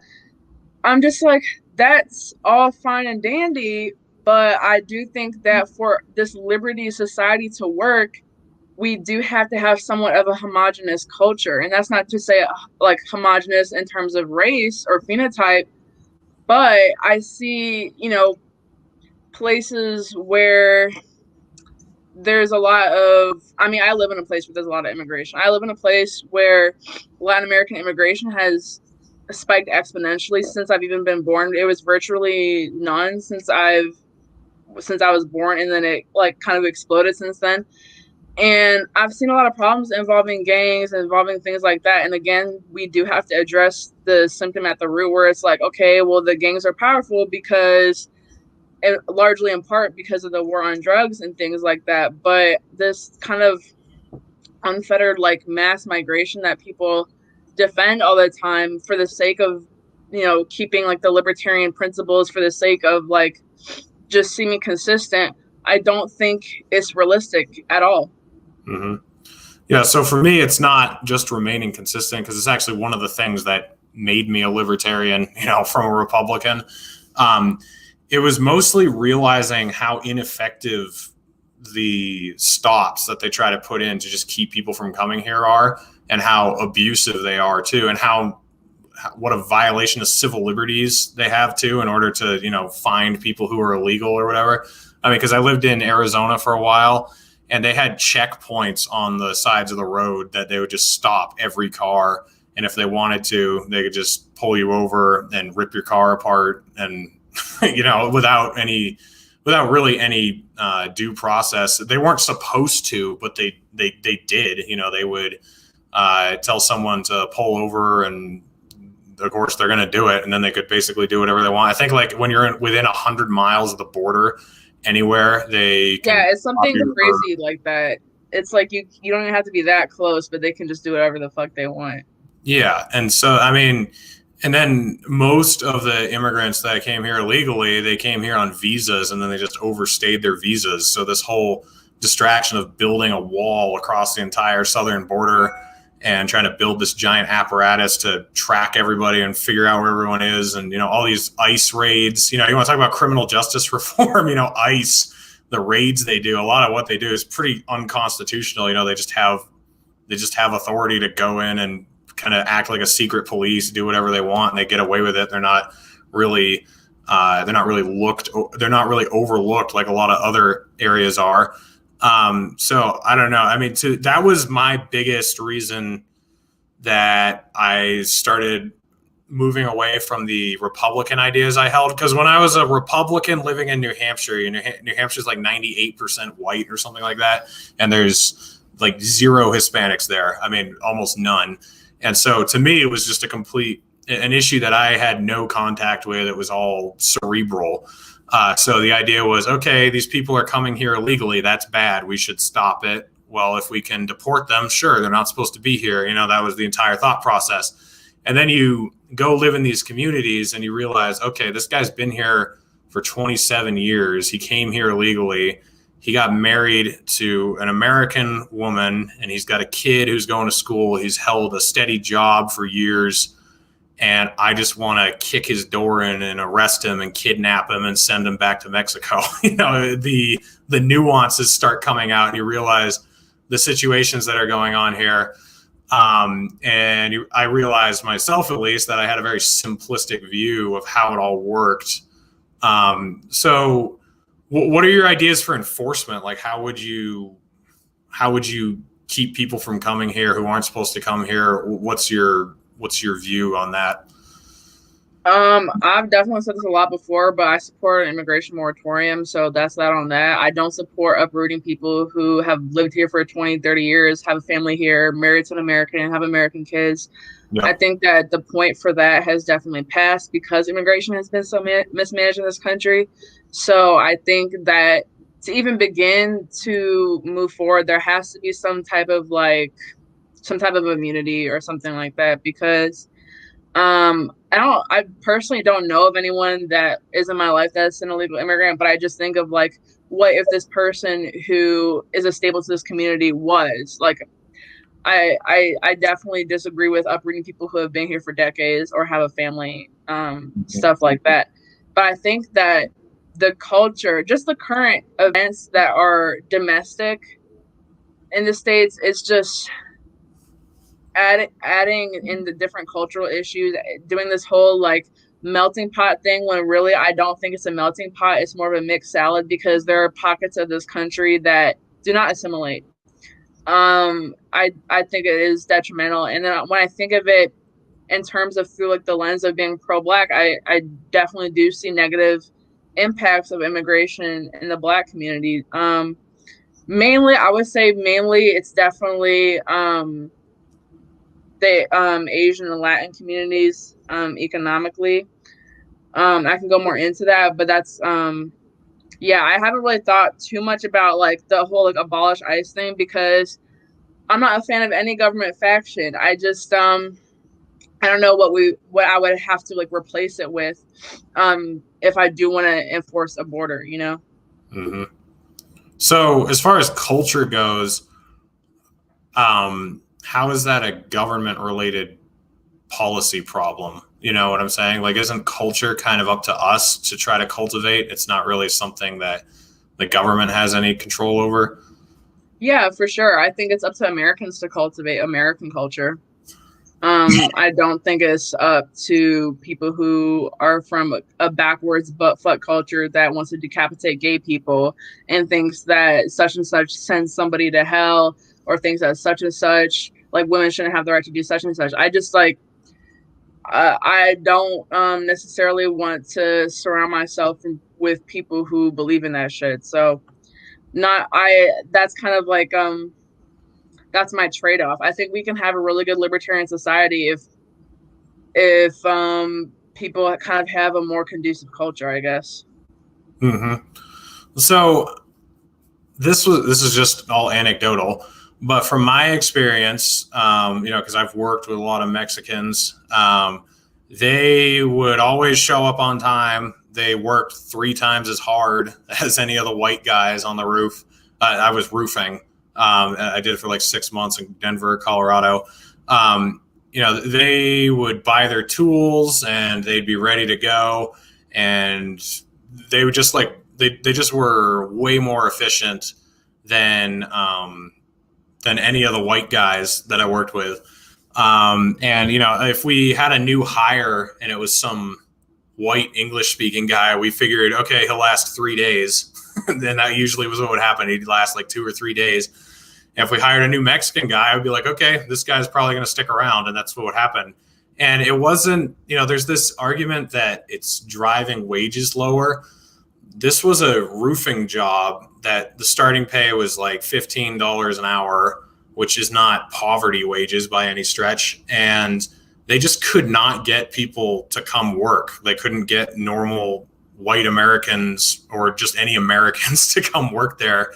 I'm just like, that's all fine and dandy. But I do think that for this liberty society to work, we do have to have somewhat of a homogenous culture. And that's not to say like homogenous in terms of race or phenotype, but I see, places where there's a lot of, I live in a place where there's a lot of immigration. I live in a place where Latin American immigration has spiked exponentially since I've even been born. It was virtually none since I was born, and then it like kind of exploded since then. And I've seen a lot of problems involving gangs, involving things like that. And again, we do have to address the symptom at the root, where it's like, okay, well, the gangs are powerful because, and largely in part because of the war on drugs and things like that. But this kind of unfettered like mass migration that people defend all the time for the sake of, keeping like the libertarian principles, for the sake of like just seeming consistent, I don't think it's realistic at all. Mm-hmm. Yeah. So for me, it's not just remaining consistent, because it's actually one of the things that made me a libertarian, from a Republican. It was mostly realizing how ineffective the stops that they try to put in to just keep people from coming here are, and how abusive they are too, and what a violation of civil liberties they have too, in order to, find people who are illegal or whatever. Because I lived in Arizona for a while, and they had checkpoints on the sides of the road that they would just stop every car. And if they wanted to, they could just pull you over and rip your car apart, and, without really any due process. They weren't supposed to, but they did. They would tell someone to pull over, and of course they're going to do it. And then they could basically do whatever they want. I think like when you're within 100 miles of the border anywhere, they can, it's something crazy like that. it's like you don't even have to be that close, but they can just do whatever the fuck they want. Yeah, and so I mean, and then most of the immigrants that came here illegally, they came here on visas, and then they just overstayed their visas. So this whole distraction of building a wall across the entire southern border and trying to build this giant apparatus to track everybody and figure out where everyone is, and all these ICE raids. You want to talk about criminal justice reform? ICE, the raids they do, a lot of what they do is pretty unconstitutional. They just have authority to go in and kind of act like a secret police, do whatever they want, and they get away with it. They're not really overlooked like a lot of other areas are. So I don't know. I mean, that was my biggest reason that I started moving away from the Republican ideas I held. Because when I was a Republican living in New Hampshire, New Hampshire's like 98% white or something like that, and there's like zero Hispanics there. I mean, almost none. And so to me, it was just an issue that I had no contact with. It was all cerebral. So the idea was, okay, these people are coming here illegally. That's bad. We should stop it. Well, if we can deport them, sure, they're not supposed to be here. That was the entire thought process. And then you go live in these communities and you realize, okay, this guy's been here for 27 years. He came here illegally. He got married to an American woman, and he's got a kid who's going to school. He's held a steady job for years. And I just want to kick his door in and arrest him and kidnap him and send him back to Mexico. The nuances start coming out, and you realize the situations that are going on here. I realized myself, at least, that I had a very simplistic view of how it all worked. So what are your ideas for enforcement? Like, how would you keep people from coming here who aren't supposed to come here? What's your view on that? I've definitely said this a lot before, but I support an immigration moratorium, so that's that on that. I don't support uprooting people who have lived here for 20, 30 years, have a family here, married to an American, and have American kids. Yeah. I think that the point for that has definitely passed because immigration has been so mismanaged in this country. So I think that to even begin to move forward, there has to be some type of immunity or something like that, because I personally don't know of anyone that is in my life that's an illegal immigrant, but I just think of like, what if this person who is a staple to this community was like, I definitely disagree with uprooting people who have been here for decades or have a family, stuff like that. But I think that the culture, just the current events that are domestic in the States, it's just adding in the different cultural issues, doing this whole like melting pot thing, when really I don't think it's a melting pot. It's more of a mixed salad, because there are pockets of this country that do not assimilate. I think it is detrimental. And then when I think of it in terms of through like the lens of being pro-Black, I definitely do see negative impacts of immigration in the Black community. Mainly it's definitely the Asian and Latin communities economically. I can go more into that, but that's I haven't really thought too much about like the whole like abolish ICE thing, because I'm not a fan of any government faction. I just I don't know what I would have to like replace it with if I do want to enforce a border, Mm-hmm. So as far as culture goes, how is that a government related policy problem? You know what I'm saying? Like, isn't culture kind of up to us to try to cultivate? It's not really something that the government has any control over. Yeah, for sure. I think it's up to Americans to cultivate American culture. I don't think it's up to people who are from a backwards butt fuck culture that wants to decapitate gay people and thinks that such and such sends somebody to hell, or thinks that such and such, like, women shouldn't have the right to do such and such. I just like, I don't necessarily want to surround myself with people who believe in that shit. So that's kind of like, that's my trade-off. I think we can have a really good libertarian society if people kind of have a more conducive culture, I guess. Mm-hmm. So this is just all anecdotal, but from my experience, because I've worked with a lot of Mexicans, they would always show up on time. They worked 3 times as hard as any of the white guys on the roof. I was roofing. I did it for like 6 months in Denver, Colorado. They would buy their tools and they'd be ready to go, and they would just they just were way more efficient than any of the white guys that I worked with. If we had a new hire and it was some white English speaking guy, we figured, okay, he'll last 3 days. Then that usually was what would happen. He'd last like 2 or 3 days. And if we hired a new Mexican guy, I would be like, okay, this guy's probably going to stick around. And that's what would happen. And it wasn't, there's this argument that it's driving wages lower. This was a roofing job that the starting pay was like $15 an hour, which is not poverty wages by any stretch. And they just could not get people to come work. They couldn't get normal white Americans or just any Americans to come work there.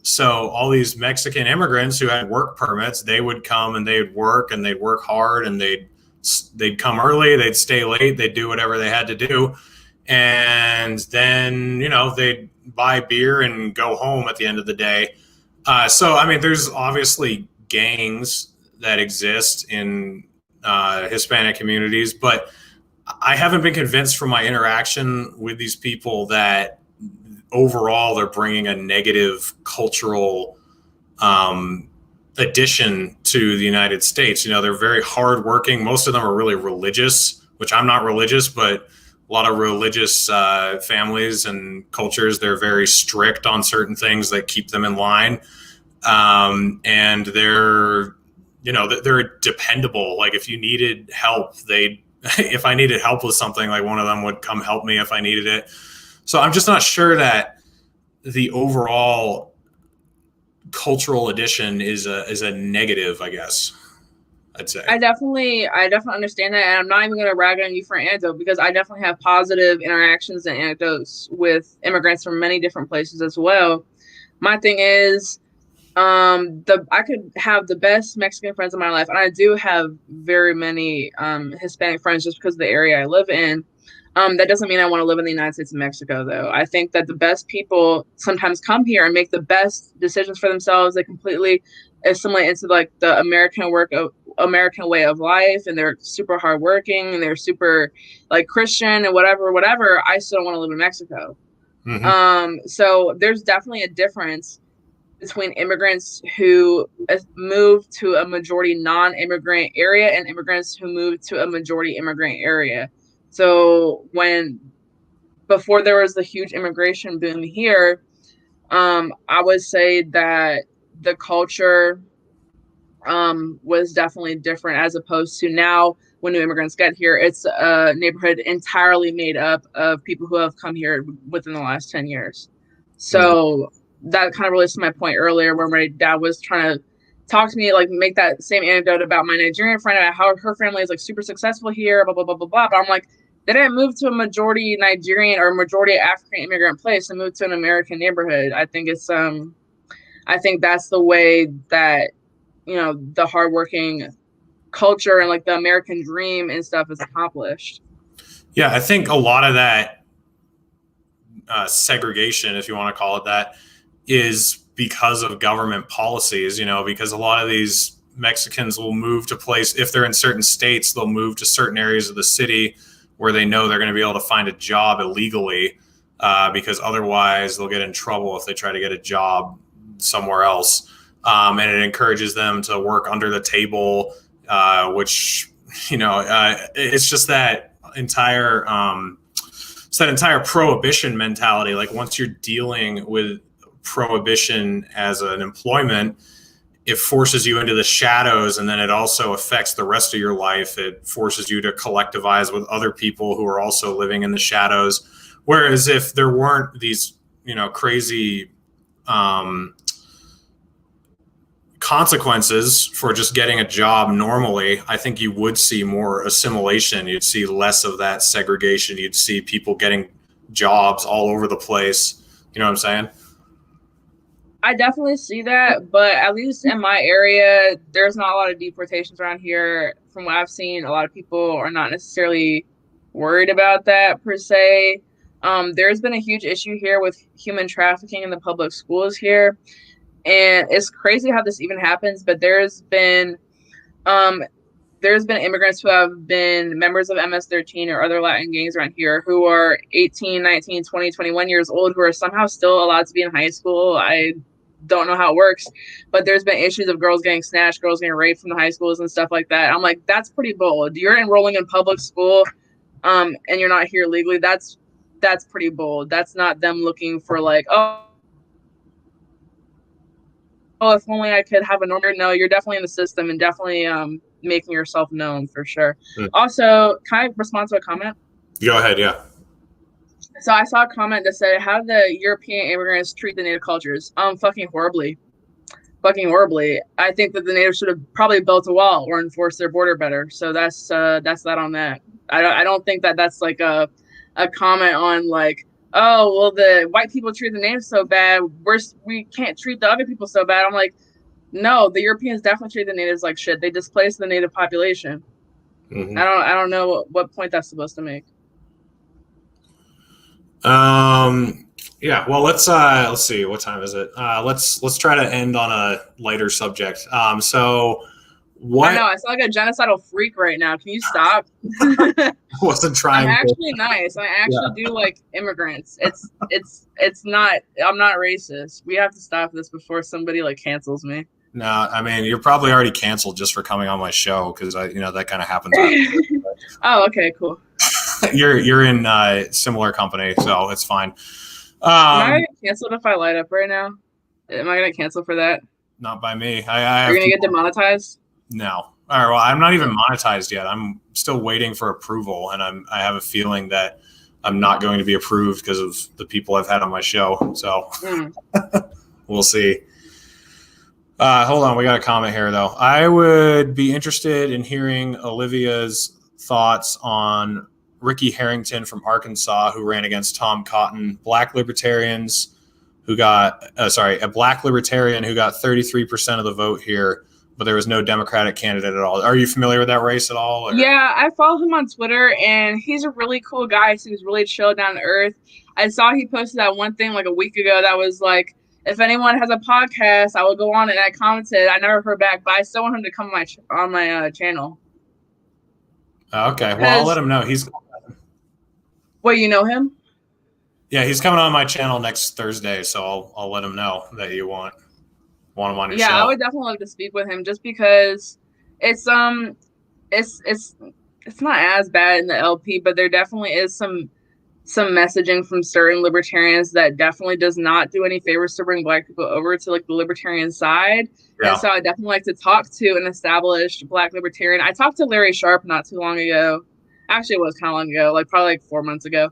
So all these Mexican immigrants who had work permits, they would come and they'd work hard, and they'd come early, they'd stay late, they'd do whatever they had to do. And then, they'd buy beer and go home at the end of the day. There's obviously gangs that exist in Hispanic communities, but I haven't been convinced from my interaction with these people that overall they're bringing a negative cultural addition to the United States. They're very hardworking. Most of them are really religious, which I'm not religious, but a lot of religious families and cultures, they're very strict on certain things that keep them in line. And they're dependable. Like if you needed help, if I needed help with something, like one of them would come help me if I needed it. So I'm just not sure that the overall cultural addition is a negative, I guess I'd say. I definitely understand that, and I'm not even going to rag on you for an anecdote, because I definitely have positive interactions and anecdotes with immigrants from many different places as well. My thing is, I could have the best Mexican friends in my life, and I do have very many Hispanic friends just because of the area I live in. That doesn't mean I want to live in the United States of Mexico, though. I think that the best people sometimes come here and make the best decisions for themselves. They completely assimilate into like the American way of life, and they're super hardworking and they're super like Christian and whatever. I still don't want to live in Mexico. Mm-hmm. So there's definitely a difference between immigrants who move to a majority non-immigrant area and immigrants who move to a majority immigrant area. So before there was the huge immigration boom here, I would say that the culture was definitely different, as opposed to now when new immigrants get here, it's a neighborhood entirely made up of people who have come here within the last 10 years. So that kind of relates to my point earlier where my dad was trying to talk to me, like make that same anecdote about my Nigerian friend, about how her family is like super successful here, blah, blah, blah, blah, blah. But I'm like, they didn't move to a majority Nigerian or majority African immigrant place. They moved to an American neighborhood. I think that's the way that, the hardworking culture and like the American dream and stuff is accomplished. Yeah, I think a lot of that segregation, if you want to call it that, is because of government policies, because a lot of these Mexicans will move to if they're in certain states, they'll move to certain areas of the city where they know they're going to be able to find a job illegally, because otherwise they'll get in trouble if they try to get a job somewhere else. And it encourages them to work under the table, which, it's just that entire prohibition mentality. Like once you're dealing with prohibition as an employment, it forces you into the shadows, and then it also affects the rest of your life. It forces you to collectivize with other people who are also living in the shadows. Whereas if there weren't these, crazy consequences for just getting a job normally, I think you would see more assimilation. You'd see less of that segregation. You'd see people getting jobs all over the place. You know what I'm saying? I definitely see that, but at least in my area, there's not a lot of deportations around here. From what I've seen, a lot of people are not necessarily worried about that per se. There's been a huge issue here with human trafficking in the public schools here, and it's crazy how this even happens. But um, there's been immigrants who have been members of MS-13 or other Latin gangs around here who are 18, 19, 20, 21 years old who are somehow still allowed to be in high school. I don't know how it works, but there's been issues of girls getting snatched, girls getting raped from the high schools and stuff like that. I'm like, that's pretty bold. You're enrolling in public school, and you're not here legally. That's pretty bold. That's not them looking for like, oh, if only I could have a normal. No, you're definitely in the system and definitely making yourself known for sure. Also, can I respond to a comment? Go ahead, yeah. So I saw a comment that said, "How do the European immigrants treat the native cultures?" Fucking horribly, fucking horribly. I think that the natives should have probably built a wall or enforced their border better. So that's that on that. I don't think that that's like a comment on like, oh well, the white people treat the natives so bad. We can't treat the other people so bad. I'm like, no, the Europeans definitely treat the natives like shit. They displaced the native population. Mm-hmm. I don't know what point that's supposed to make. Yeah, well, let's see, what time is it? Let's try to end on a lighter subject. So what? I know I sound like a genocidal freak right now. Can you stop? Wasn't trying. I'm actually nice. I actually do like immigrants. It's not. I'm not racist. We have to stop this before somebody like cancels me. No, I mean, you're probably already canceled just for coming on my show because that kind of happens. Oh, okay, cool. You're in similar company, so it's fine. Am I canceled if I light up right now? Am I gonna cancel for that? Not by me. Are you gonna get demonetized? No. All right. Well, I'm not even monetized yet. I'm still waiting for approval, and I have a feeling that I'm not going to be approved because of the people I've had on my show. So we'll see. Hold on. We got a comment here, though. I would be interested in hearing Olivia's thoughts on Ricky Harrington from Arkansas, who ran against Tom Cotton, black libertarians who got, a black libertarian who got 33% of the vote here, but there was no Democratic candidate at all. Are you familiar with that race at all? Or? Yeah, I follow him on Twitter, and he's a really cool guy. So he's really chill, down to earth. I saw he posted that one thing like a week ago that was like, if anyone has a podcast, I will go on it. And I commented. I never heard back, but I still want him to come on my channel. Okay, well, I'll let him know. Well, you know him? Yeah, he's coming on my channel next Thursday, so I'll let him know that you want him on your show. Yeah, I would definitely like to speak with him just because it's not as bad in the LP, but there definitely is some messaging from certain libertarians that definitely does not do any favors to bring black people over to like the libertarian side. Yeah. And so I definitely like to talk to an established black libertarian. I talked to Larry Sharp not too long ago. Actually, it was kind of long ago, like probably like 4 months ago.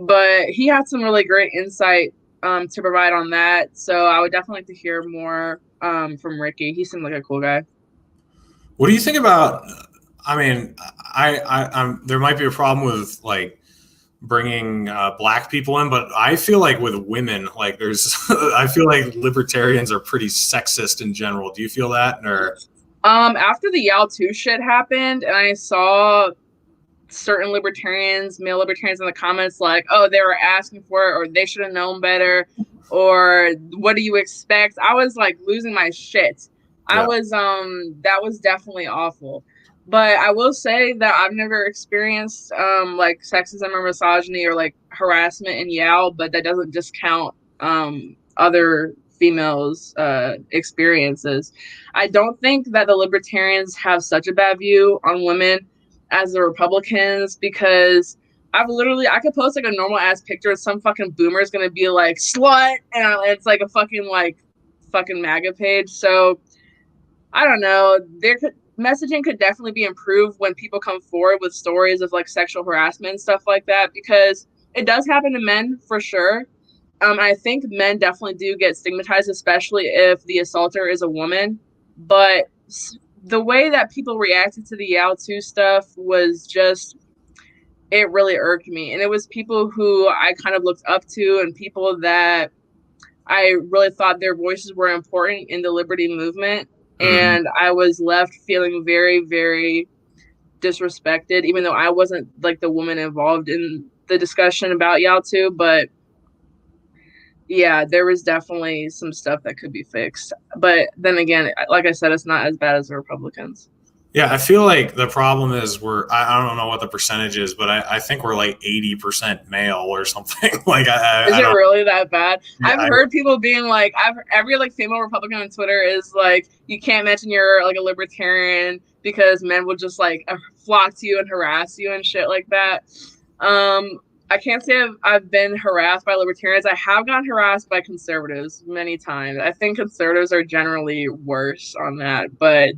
But he had some really great insight to provide on that. So I would definitely like to hear more from Ricky. He seemed like a cool guy. What do you think about? I mean, I'm there might be a problem with like bringing black people in, but I feel like with women, like I feel like libertarians are pretty sexist in general. Do you feel that? Or after the Yao 2 shit happened, and I saw certain libertarians, male libertarians in the comments like, oh, they were asking for it, or they should have known better, or what do you expect? I was like losing my shit. Yeah. I was that was definitely awful. But I will say that I've never experienced like sexism or misogyny or like harassment in Yale, but that doesn't discount other females' experiences. I don't think that the libertarians have such a bad view on women as the Republicans, because I could post like a normal ass picture of some fucking boomer is gonna be like slut, and it's like a fucking MAGA page. So I don't know. Messaging could definitely be improved when people come forward with stories of like sexual harassment and stuff like that, because it does happen to men for sure. I think men definitely do get stigmatized, especially if the assaulter is a woman. But the way that people reacted to the Yao 2 stuff was just, it really irked me. And it was people who I kind of looked up to and people that I really thought their voices were important in the liberty movement. And I was left feeling very, very disrespected, even though I wasn't like the woman involved in the discussion about Yaltu. But yeah, there was definitely some stuff that could be fixed. But then again, like I said, it's not as bad as the Republicans. Yeah, I feel like the problem is I don't know what the percentage is, but I think we're like 80% male or something. Like, Is it really that bad? Yeah, I've heard people being like, every like female Republican on Twitter is like, you can't mention you're like a libertarian because men will just like flock to you and harass you and shit like that. I can't say I've been harassed by libertarians. I have gotten harassed by conservatives many times. I think conservatives are generally worse on that, but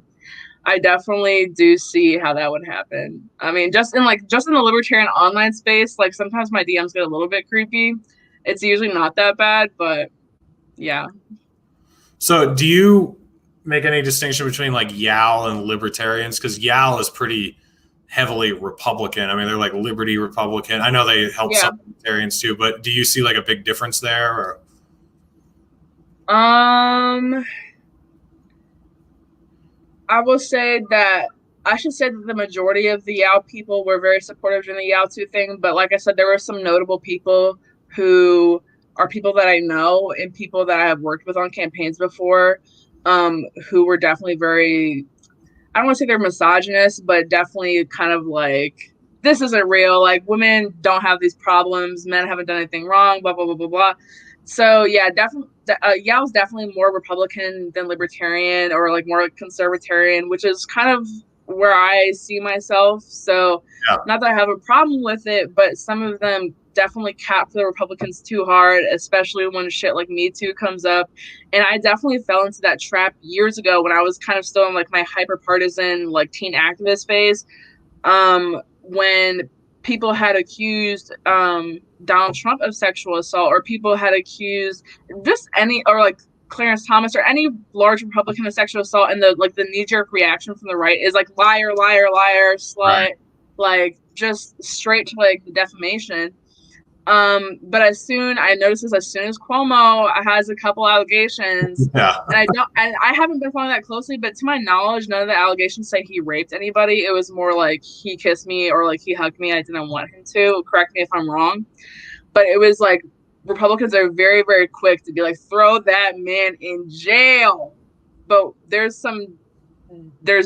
I definitely do see how that would happen. I mean, just in the libertarian online space, like sometimes my DMs get a little bit creepy. It's usually not that bad, but yeah. So do you make any distinction between like YAL and libertarians? Because YAL is pretty heavily Republican. I mean, they're like Liberty Republican. I know they help some libertarians too, but do you see like a big difference there? Or? I will say that I should say that the majority of the YAL people were very supportive in the YAL2 thing. But like I said, there were some notable people who are people that I know and people that I have worked with on campaigns before, who were definitely very, I don't want to say they're misogynist, but definitely kind of like, this isn't real. Like, women don't have these problems. Men haven't done anything wrong, blah, blah, blah, blah, blah. So yeah, definitely, YAL's definitely more Republican than libertarian, or like more conservatarian, which is kind of where I see myself. So not that I have a problem with it, but some of them definitely cap the Republicans too hard, especially when shit like Me Too comes up. And I definitely fell into that trap years ago when I was kind of still in like my hyper partisan like teen activist phase. When people had accused Donald Trump of sexual assault, or people had accused just any, or like Clarence Thomas or any large Republican of sexual assault, and the knee-jerk reaction from the right is like liar, liar, liar, slut, like just straight to like the defamation. But as soon as Cuomo has a couple allegations, and I haven't been following that closely, but to my knowledge, none of the allegations say he raped anybody. It was more like he kissed me or like he hugged me. I didn't want him to. Correct me if I'm wrong. But it was like Republicans are very, very quick to be like, throw that man in jail. But there's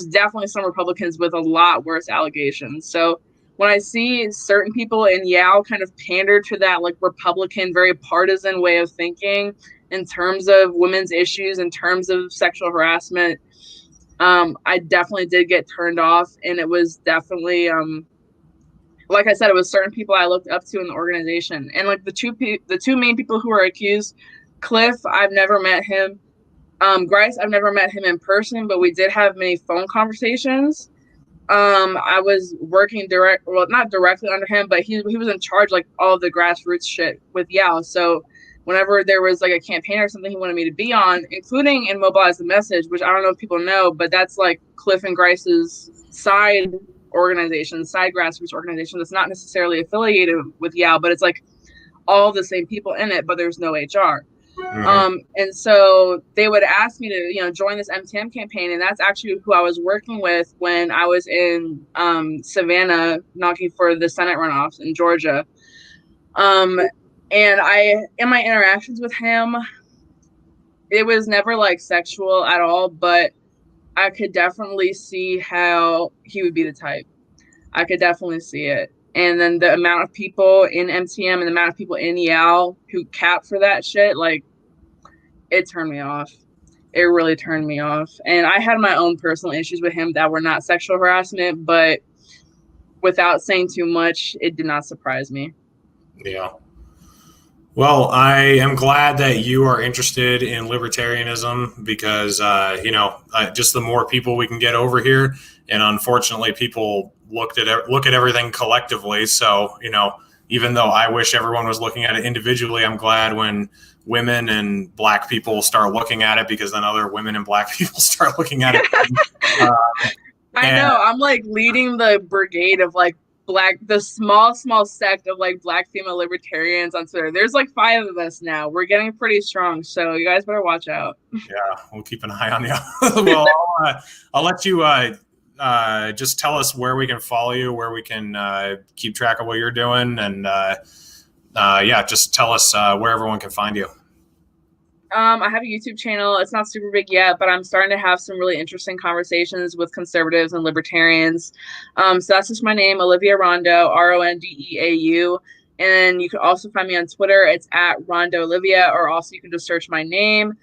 definitely some Republicans with a lot worse allegations. So when I see certain people in YAL kind of pander to that like Republican, very partisan way of thinking in terms of women's issues, in terms of sexual harassment, I definitely did get turned off. And it was definitely, like I said, it was certain people I looked up to in the organization. And like the two main people who were accused, Cliff, I've never met him. Grice, I've never met him in person, but we did have many phone conversations. I was working not directly under him, but he was in charge like all of the grassroots shit with YAL. So whenever there was like a campaign or something he wanted me to be on, including in Mobilize the Message, which I don't know if people know, but that's like Cliff and Grice's side grassroots organization that's not necessarily affiliated with YAL, but it's like all the same people in it, but there's no HR. And so they would ask me to, join this MTM campaign. And that's actually who I was working with when I was in Savannah knocking for the Senate runoffs in Georgia. And in my interactions with him, it was never like sexual at all, but I could definitely see how he would be the type. I could definitely see it. And then the amount of people in MTM and the amount of people in YAL who cap for that shit, like, it turned me off. It really turned me off. And I had my own personal issues with him that were not sexual harassment, but without saying too much, it did not surprise me. Yeah. Well, I am glad that you are interested in libertarianism because, just the more people we can get over here. And unfortunately, people look at everything collectively. So, even though I wish everyone was looking at it individually, I'm glad when women and Black people start looking at it, because then other women and Black people start looking at it. I know. I'm like leading the brigade of like the small sect of like Black female libertarians on Twitter. There's like 5 of us now. We're getting pretty strong, so you guys better watch out. Yeah, we'll keep an eye on you. Well, I'll let you just tell us where we can follow you, where we can keep track of what you're doing, and yeah, just tell us where everyone can find you. I have a YouTube channel. It's not super big yet, but I'm starting to have some really interesting conversations with conservatives and libertarians. So that's just my name, Olivia Rondeau, Rondeau. And you can also find me on Twitter. It's at Rondeau Olivia, or also you can just search my name.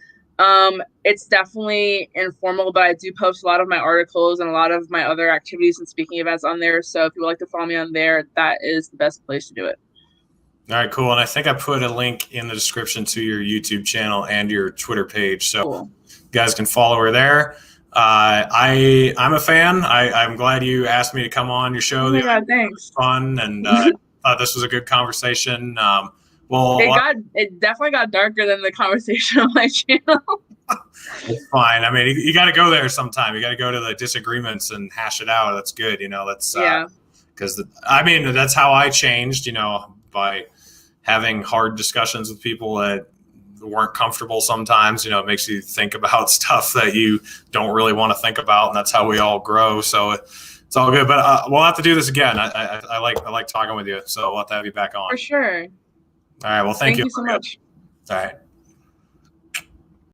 It's definitely informal, but I do post a lot of my articles and a lot of my other activities and speaking events on there. So if you would like to follow me on there, that is the best place to do it. All right, cool. And I think I put a link in the description to your YouTube channel and your Twitter page, so cool. You guys can follow her there. I'm a fan. I'm glad you asked me to come on your show. Oh my God, thanks. Fun, and thought this was a good conversation. It definitely got darker than the conversation on my channel. It's fine. I mean, you got to go there sometime. You got to go to the disagreements and hash it out. That's good. That's yeah. Because that's how I changed. By having hard discussions with people that weren't comfortable sometimes. It makes you think about stuff that you don't really want to think about, and that's how we all grow. So it's all good. But we'll have to do this again. I like talking with you, so we'll have to have you back on. For sure. All right. Well, thank you so much. All right.